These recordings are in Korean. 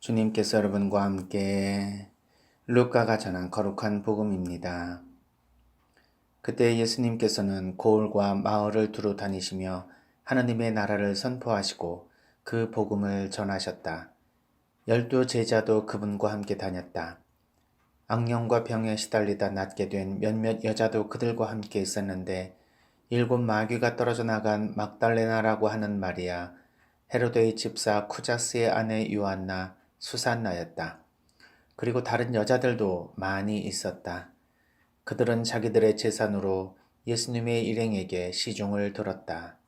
주님께서 여러분과 함께 루카가 전한 거룩한 복음입니다. 그때 예수님께서는 고을과 마을을 두루 다니시며 하나님의 나라를 선포하시고 그 복음을 전하셨다. 12 제자도 그분과 함께 다녔다. 악령과 병에 시달리다 낫게 된 몇몇 여자도 그들과 함께 있었는데 7 마귀가 떨어져 나간 막달레나라고 하는 마리아, 헤로데의 집사 쿠자스의 아내 요한나, 수산나였다. 그리고 다른 여자들도 많이 있었다. 그들은 자기들의 재산으로 예수님의 일행에게 시중을 들었다.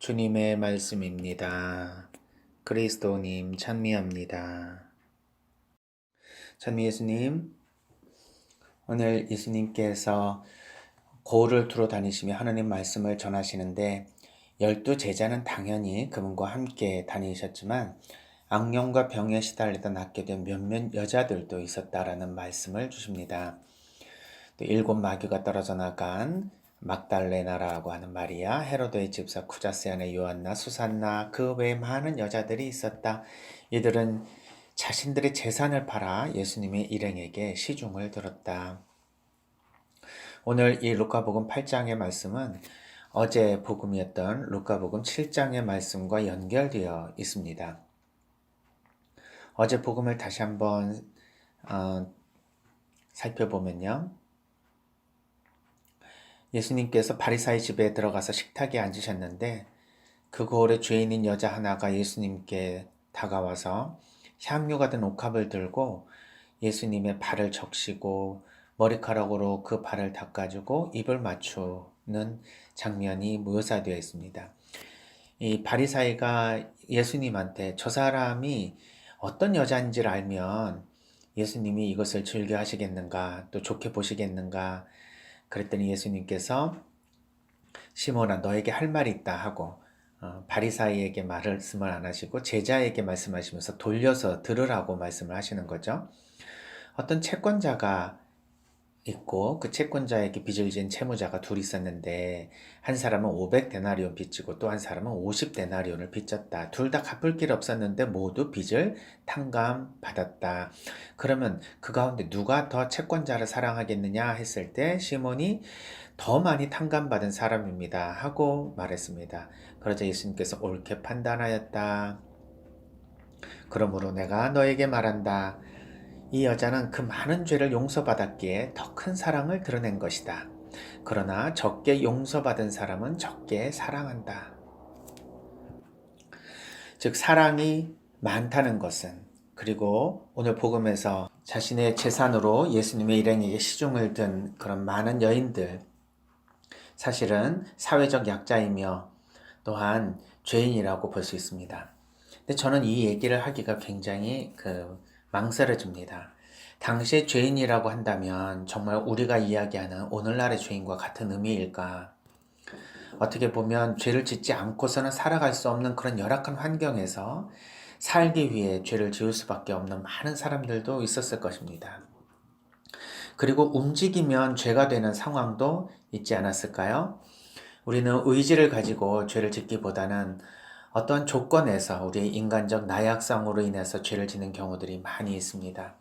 주님의 말씀입니다. 그리스도님 찬미합니다. 찬미 예수님, 오늘 예수님께서 고을을 두루 다니시며 하나님 말씀을 전하시는데 12 제자는 당연히 그분과 함께 다니셨지만 악령과 병에 시달리다 낫게 된 몇몇 여자들도 있었다라는 말씀을 주십니다. 또 7 마귀가 떨어져 나간 막달레나라고 하는 마리아, 헤로데의 집사 쿠자스의 아내 요한나, 수산나, 그 외에 많은 여자들이 있었다. 이들은 자신들의 재산을 팔아 예수님의 일행에게 시중을 들었다. 오늘 이 루카복음 8장의 말씀은 어제 복음이었던 루카복음 7장의 말씀과 연결되어 있습니다. 어제 복음을 다시 한번 살펴보면요. 예수님께서 바리사의 집에 들어가서 식탁에 앉으셨는데 그 고을에 죄인인 여자 하나가 예수님께 다가와서 향유가 든 옥합을 들고 예수님의 발을 적시고 머리카락으로 그 발을 닦아주고 입을 맞추는 장면이 묘사되어 있습니다. 이 바리사이가 예수님한테 저 사람이 어떤 여자인지를 알면 예수님이 이것을 즐겨 하시겠는가, 또 좋게 보시겠는가. 그랬더니 예수님께서 시몬아 너에게 할 말이 있다 하고 바리사이에게 말씀을 안 하시고 제자에게 말씀하시면서 돌려서 들으라고 말씀을 하시는 거죠. 어떤 채권자가 있고 그 채권자에게 빚을 진 채무자가 둘이 있었는데 한 사람은 500데나리온 빚지고 또 한 사람은 50데나리온을 빚졌다. 둘 다 갚을 길 없었는데 모두 빚을 탕감받았다. 그러면 그 가운데 누가 더 채권자를 사랑하겠느냐 했을 때 시몬이 더 많이 탕감받은 사람입니다 하고 말했습니다. 그러자 예수님께서 옳게 판단하였다. 그러므로 내가 너에게 말한다. 이 여자는 그 많은 죄를 용서받았기에 더 큰 사랑을 드러낸 것이다. 그러나 적게 용서받은 사람은 적게 사랑한다. 즉 사랑이 많다는 것은 그리고 오늘 복음에서 자신의 재산으로 예수님의 일행에게 시중을 든 그런 많은 여인들 사실은 사회적 약자이며 또한 죄인이라고 볼 수 있습니다. 근데 저는 이 얘기를 하기가 굉장히 망설여집니다. 당시의 죄인이라고 한다면 정말 우리가 이야기하는 오늘날의 죄인과 같은 의미일까? 어떻게 보면 죄를 짓지 않고서는 살아갈 수 없는 그런 열악한 환경에서 살기 위해 죄를 지을 수밖에 없는 많은 사람들도 있었을 것입니다. 그리고 움직이면 죄가 되는 상황도 있지 않았을까요? 우리는 의지를 가지고 죄를 짓기보다는 어떤 조건에서 우리의 인간적 나약성으로 인해서 죄를 짓는 경우들이 많이 있습니다.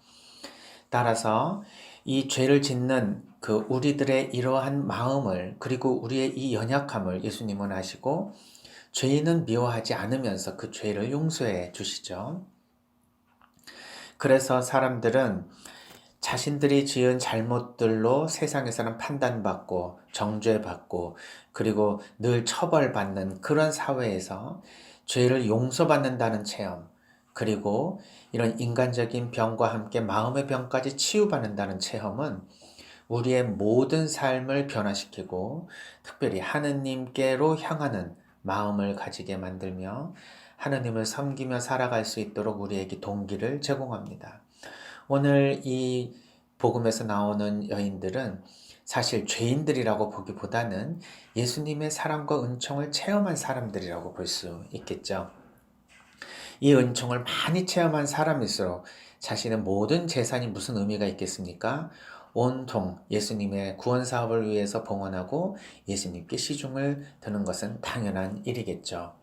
따라서 이 죄를 짓는 그 우리들의 이러한 마음을 그리고 우리의 이 연약함을 예수님은 아시고 죄인은 미워하지 않으면서 그 죄를 용서해 주시죠. 그래서 사람들은 자신들이 지은 잘못들로 세상에서는 판단받고 정죄받고 그리고 늘 처벌받는 그런 사회에서 죄를 용서받는다는 체험 그리고 이런 인간적인 병과 함께 마음의 병까지 치유받는다는 체험은 우리의 모든 삶을 변화시키고 특별히 하느님께로 향하는 마음을 가지게 만들며 하느님을 섬기며 살아갈 수 있도록 우리에게 동기를 제공합니다. 오늘 이 복음에서 나오는 여인들은 사실 죄인들이라고 보기보다는 예수님의 사랑과 은총을 체험한 사람들이라고 볼 수 있겠죠. 이 은총을 많이 체험한 사람일수록 자신의 모든 재산이 무슨 의미가 있겠습니까? 온통 예수님의 구원 사업을 위해서 봉헌하고 예수님께 시중을 드는 것은 당연한 일이겠죠.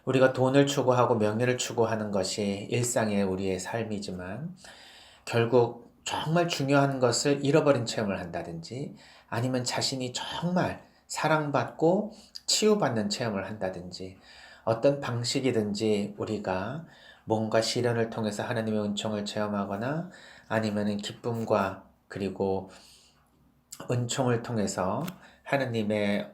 우리가 돈을 추구하고 명예를 추구하는 것이 일상의 우리의 삶이지만 결국 정말 중요한 것을 잃어버린 체험을 한다든지 아니면 자신이 정말 사랑받고 치유받는 체험을 한다든지 어떤 방식이든지 우리가 뭔가 시련을 통해서 하나님의 은총을 체험하거나 아니면은 기쁨과 그리고 은총을 통해서 하나님의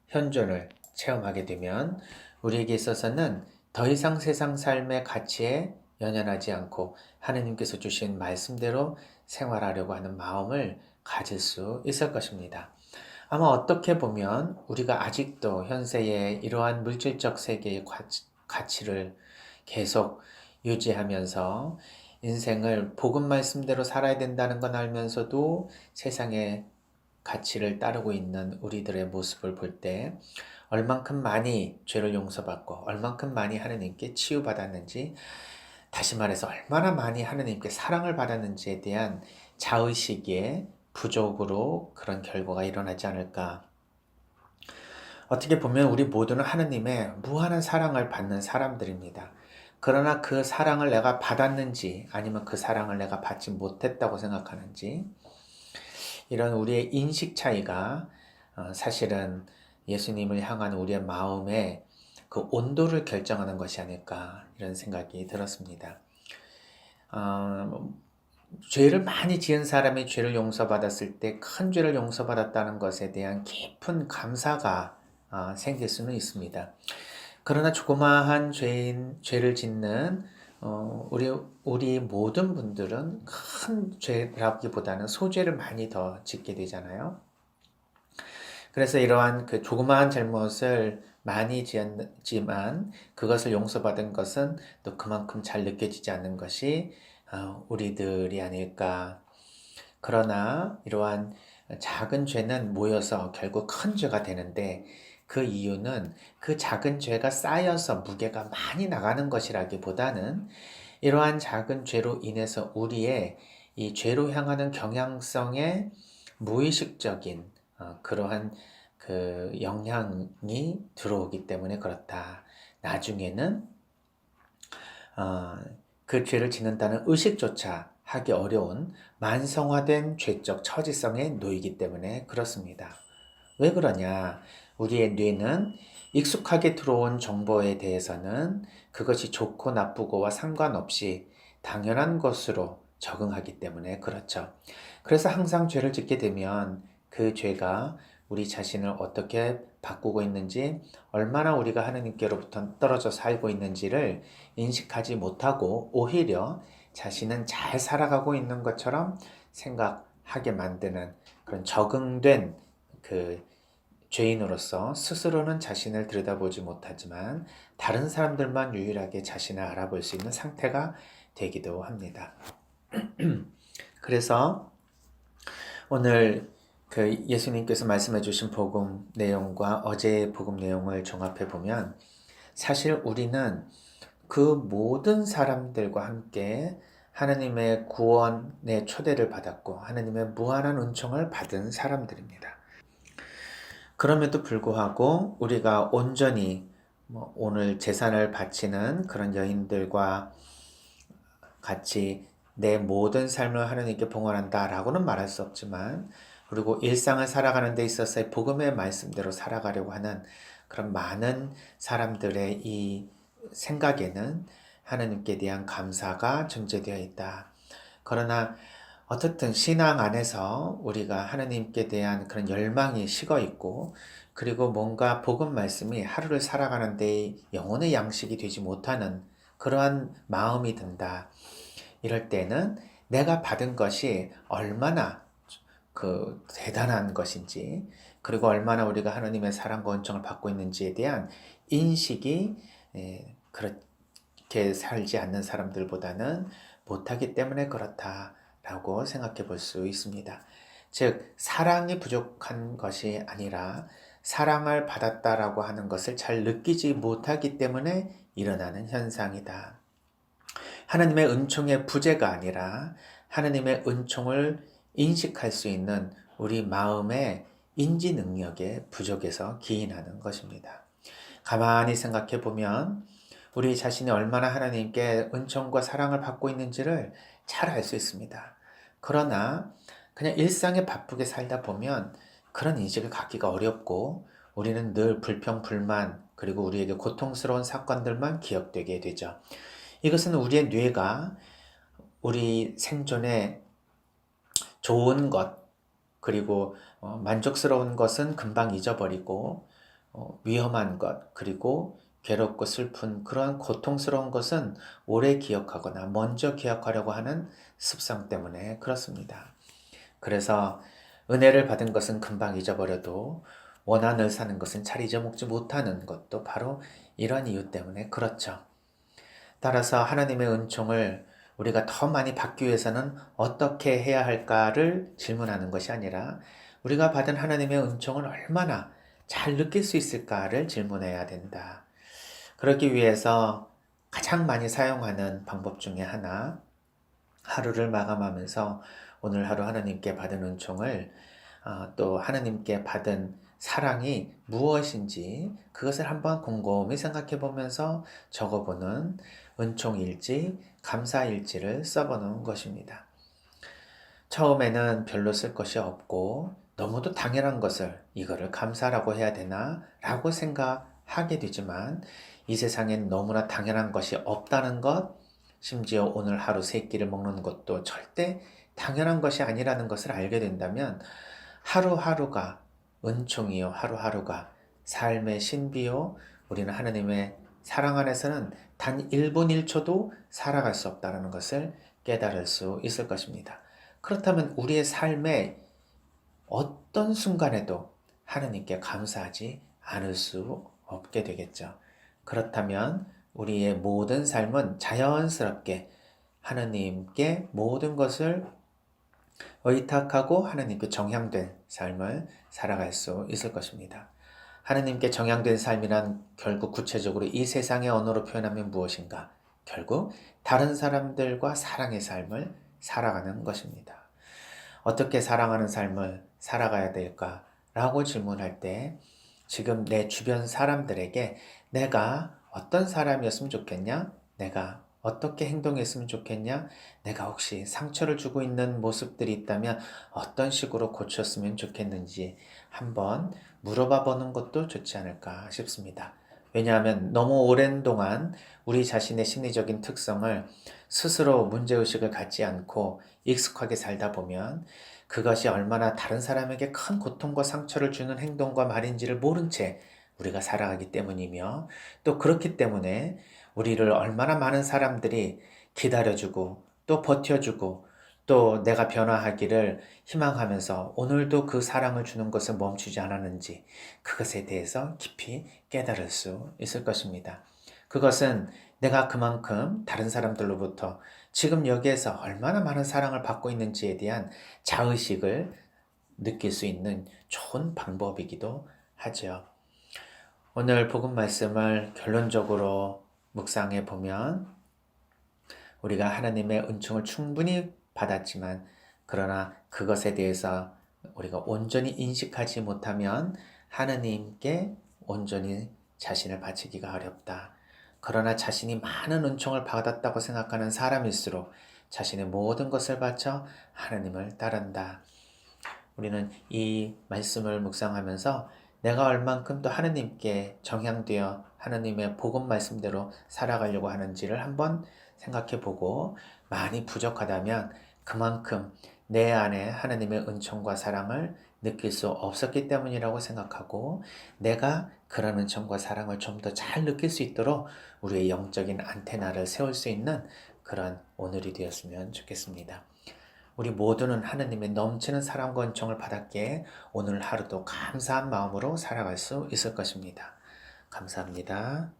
현존을 체험하게 되면 우리에게 있어서는 더 이상 세상 삶의 가치에 연연하지 않고 하나님께서 주신 말씀대로 생활하려고 하는 마음을 가질 수 있을 것입니다. 아마 어떻게 보면 우리가 아직도 현세의 이러한 물질적 세계의 가치를 계속 유지하면서 인생을 복음 말씀대로 살아야 된다는 건 알면서도 세상의 가치를 따르고 있는 우리들의 모습을 볼 때 얼만큼 많이 죄를 용서받고 얼만큼 많이 하나님께 치유받았는지 다시 말해서 얼마나 많이 하나님께 사랑을 받았는지에 대한 자의식의 부족으로 그런 결과가 일어나지 않을까. 어떻게 보면 우리 모두는 하나님의 무한한 사랑을 받는 사람들입니다. 그러나 그 사랑을 내가 받았는지 아니면 그 사랑을 내가 받지 못했다고 생각하는지 이런 우리의 인식 차이가 사실은 예수님을 향한 우리의 마음의 그 온도를 결정하는 것이 아닐까 이런 생각이 들었습니다. 죄를 많이 지은 사람이 죄를 용서받았을 때 큰 죄를 용서받았다는 것에 대한 깊은 감사가 생길 수는 있습니다. 그러나 조그마한 죄를 짓는 우리 모든 분들은 큰 죄라기보다는 소죄를 많이 더 짓게 되잖아요. 그래서 이러한 그 조그마한 잘못을 많이 지었지만 그것을 용서받은 것은 또 그만큼 잘 느껴지지 않는 것이 우리들이 아닐까. 그러나 이러한 작은 죄는 모여서 결국 큰 죄가 되는데 그 이유는 그 작은 죄가 쌓여서 무게가 많이 나가는 것이라기보다는 이러한 작은 죄로 인해서 우리의 이 죄로 향하는 경향성의 무의식적인 그러한 그 영향이 들어오기 때문에 그렇다. 나중에는 그 죄를 짓는다는 의식조차 하기 어려운 만성화된 죄적 처지성에 놓이기 때문에 그렇습니다. 왜 그러냐? 우리의 뇌는 익숙하게 들어온 정보에 대해서는 그것이 좋고 나쁘고와 상관없이 당연한 것으로 적응하기 때문에 그렇죠. 그래서 항상 죄를 짓게 되면 그 죄가 우리 자신을 어떻게 바꾸고 있는지, 얼마나 우리가 하나님께로부터 떨어져 살고 있는지를 인식하지 못하고 오히려 자신은 잘 살아가고 있는 것처럼 생각하게 만드는 그런 적응된 그 죄인으로서 스스로는 자신을 들여다보지 못하지만 다른 사람들만 유일하게 자신을 알아볼 수 있는 상태가 되기도 합니다. 그래서 오늘 그 예수님께서 말씀해 주신 복음 내용과 어제의 복음 내용을 종합해 보면 사실 우리는 그 모든 사람들과 함께 하나님의 구원의 초대를 받았고 하나님의 무한한 은총을 받은 사람들입니다. 그럼에도 불구하고 우리가 온전히 오늘 제사를 바치는 그런 여인들과 같이 내 모든 삶을 하나님께 봉헌한다 라고는 말할 수 없지만 그리고 일상을 살아가는 데 있어서의 복음의 말씀대로 살아가려고 하는 그런 많은 사람들의 이 생각에는 하나님께 대한 감사가 존재되어 있다. 그러나 어떻든 신앙 안에서 우리가 하나님께 대한 그런 열망이 식어 있고 그리고 뭔가 복음 말씀이 하루를 살아가는 데 영혼의 양식이 되지 못하는 그러한 마음이 든다. 이럴 때는 내가 받은 것이 얼마나 그 대단한 것인지 그리고 얼마나 우리가 하나님의 사랑과 은총을 받고 있는지에 대한 인식이 그렇게 살지 않는 사람들보다는 못하기 때문에 그렇다라고 생각해 볼 수 있습니다. 즉 사랑이 부족한 것이 아니라 사랑을 받았다라고 하는 것을 잘 느끼지 못하기 때문에 일어나는 현상이다. 하나님의 은총의 부재가 아니라 하나님의 은총을 인식할 수 있는 우리 마음의 인지 능력의 부족에서 기인하는 것입니다. 가만히 생각해 보면 우리 자신이 얼마나 하나님께 은총과 사랑을 받고 있는지를 잘 알 수 있습니다. 그러나 그냥 일상에 바쁘게 살다 보면 그런 인식을 갖기가 어렵고 우리는 늘 불평, 불만, 그리고 우리에게 고통스러운 사건들만 기억되게 되죠. 이것은 우리의 뇌가 우리 생존에 좋은 것, 그리고 만족스러운 것은 금방 잊어버리고 위험한 것, 그리고 괴롭고 슬픈 그런 고통스러운 것은 오래 기억하거나 먼저 기억하려고 하는 습성 때문에 그렇습니다. 그래서 은혜를 받은 것은 금방 잊어버려도 원한을 사는 것은 잘 잊어먹지 못하는 것도 바로 이런 이유 때문에 그렇죠. 따라서 하나님의 은총을 우리가 더 많이 받기 위해서는 어떻게 해야 할까를 질문하는 것이 아니라 우리가 받은 하나님의 은총을 얼마나 잘 느낄 수 있을까를 질문해야 된다. 그러기 위해서 가장 많이 사용하는 방법 중에 하나, 하루를 마감하면서 오늘 하루 하나님께 받은 은총을 또 하나님께 받은 사랑이 무엇인지 그것을 한번 곰곰이 생각해 보면서 적어보는 은총일지, 감사일지를 써보는 것입니다. 처음에는 별로 쓸 것이 없고 너무도 당연한 것을 이거를 감사라고 해야 되나? 라고 생각하게 되지만 이 세상엔 너무나 당연한 것이 없다는 것, 심지어 오늘 하루 세 끼를 먹는 것도 절대 당연한 것이 아니라는 것을 알게 된다면 하루하루가 은총이요, 하루하루가 삶의 신비요, 우리는 하나님의 사랑 안에서는 단 1분 1초도 살아갈 수 없다는 것을 깨달을 수 있을 것입니다. 그렇다면 우리의 삶의 어떤 순간에도 하나님께 감사하지 않을 수 없게 되겠죠. 그렇다면 우리의 모든 삶은 자연스럽게 하나님께 모든 것을 의탁하고 하나님께 정향된 삶을 살아갈 수 있을 것입니다. 하나님께 정향된 삶이란 결국 구체적으로 이 세상의 언어로 표현하면 무엇인가? 결국 다른 사람들과 사랑의 삶을 살아가는 것입니다. 어떻게 사랑하는 삶을 살아가야 될까? 라고 질문할 때 지금 내 주변 사람들에게 내가 어떤 사람이었으면 좋겠냐? 내가 어떻게 행동했으면 좋겠냐? 내가 혹시 상처를 주고 있는 모습들이 있다면 어떤 식으로 고쳤으면 좋겠는지 한번 물어봐 보는 것도 좋지 않을까 싶습니다. 왜냐하면 너무 오랜 동안 우리 자신의 심리적인 특성을 스스로 문제의식을 갖지 않고 익숙하게 살다 보면 그것이 얼마나 다른 사람에게 큰 고통과 상처를 주는 행동과 말인지를 모른 채 우리가 살아가기 때문이며 또 그렇기 때문에 우리를 얼마나 많은 사람들이 기다려주고 또 버텨주고 또 내가 변화하기를 희망하면서 오늘도 그 사랑을 주는 것을 멈추지 않았는지 그것에 대해서 깊이 깨달을 수 있을 것입니다. 그것은 내가 그만큼 다른 사람들로부터 지금 여기에서 얼마나 많은 사랑을 받고 있는지에 대한 자의식을 느낄 수 있는 좋은 방법이기도 하죠. 오늘 복음 말씀을 결론적으로 묵상해 보면 우리가 하나님의 은총을 충분히 받았지만 그러나 그것에 대해서 우리가 온전히 인식하지 못하면 하나님께 온전히 자신을 바치기가 어렵다. 그러나 자신이 많은 은총을 받았다고 생각하는 사람일수록 자신의 모든 것을 바쳐 하나님을 따른다. 우리는 이 말씀을 묵상하면서 내가 얼만큼 또 하나님께 정향되어 하나님의 복음 말씀대로 살아가려고 하는지를 한번 생각해 보고 많이 부족하다면 그만큼 내 안에 하나님의 은총과 사랑을 느낄 수 없었기 때문이라고 생각하고 내가 그런 은총과 사랑을 좀 더 잘 느낄 수 있도록 우리의 영적인 안테나를 세울 수 있는 그런 오늘이 되었으면 좋겠습니다. 우리 모두는 하느님의 넘치는 사랑과 은총을 받았기에 오늘 하루도 감사한 마음으로 살아갈 수 있을 것입니다. 감사합니다.